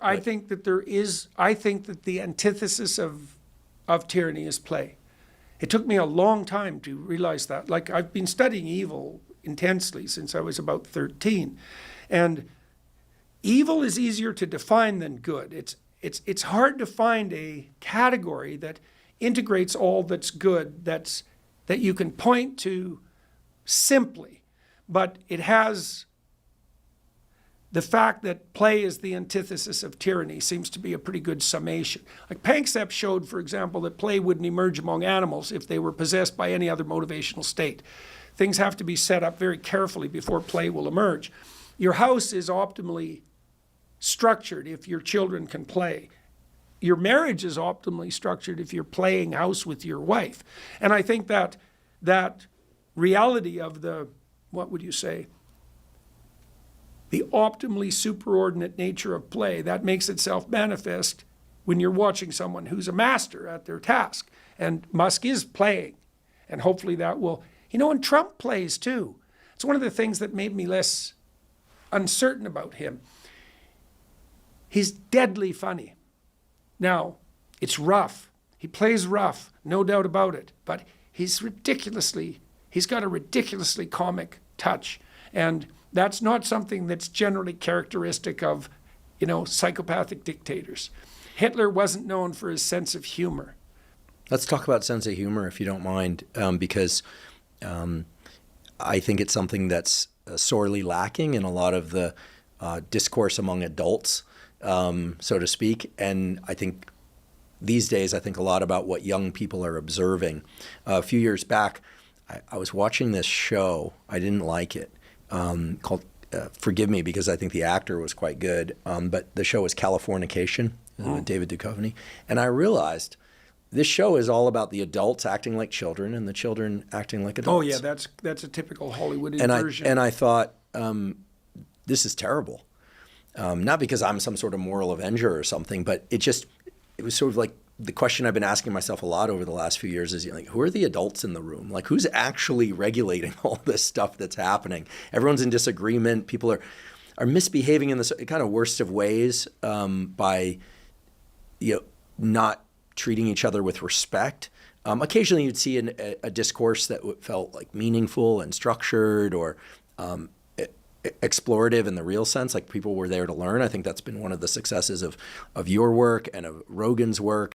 I think that the antithesis of tyranny is play. It took me a long time to realize that. Like, I've been studying evil intensely since I was about 13. And evil is easier to define than good. It's hard to find a category that integrates all that's good, that you can point to simply. But it has the fact that play is the antithesis of tyranny seems to be a pretty good summation. Like Panksepp showed, for example, that play wouldn't emerge among animals if they were possessed by any other motivational state. Things have to be set up very carefully before play will emerge. Your house is optimally structured if your children can play. Your marriage is optimally structured if you're playing house with your wife. And I think that reality of the, what would you say, the optimally superordinate nature of play, that makes itself manifest when you're watching someone who's a master at their task. And Musk is playing. And hopefully that will, and Trump plays too. It's one of the things that made me less uncertain about him. He's deadly funny. Now, it's rough. He plays rough, no doubt about it. But he's got a ridiculously comic touch. And that's not something that's generally characteristic of, psychopathic dictators. Hitler wasn't known for his sense of humor. Let's talk about sense of humor, if you don't mind, because I think it's something that's sorely lacking in a lot of the discourse among adults, so to speak. And I think these days, I think a lot about what young people are observing. A few years back, I was watching this show. I didn't like it. Called forgive me because I think the actor was quite good, but the show was Californication, David Duchovny. And I realized this show is all about the adults acting like children and the children acting like adults. Oh yeah, that's a typical Hollywood inversion. And I thought, this is terrible. Not because I'm some sort of moral avenger or something, but it was sort of like the question I've been asking myself a lot over the last few years is, who are the adults in the room? Like, who's actually regulating all this stuff that's happening? Everyone's in disagreement. People are misbehaving in the kind of worst of ways by, not treating each other with respect. Occasionally you'd see a discourse that felt like meaningful and structured or explorative in the real sense, like people were there to learn. I think that's been one of the successes of your work and of Rogan's work.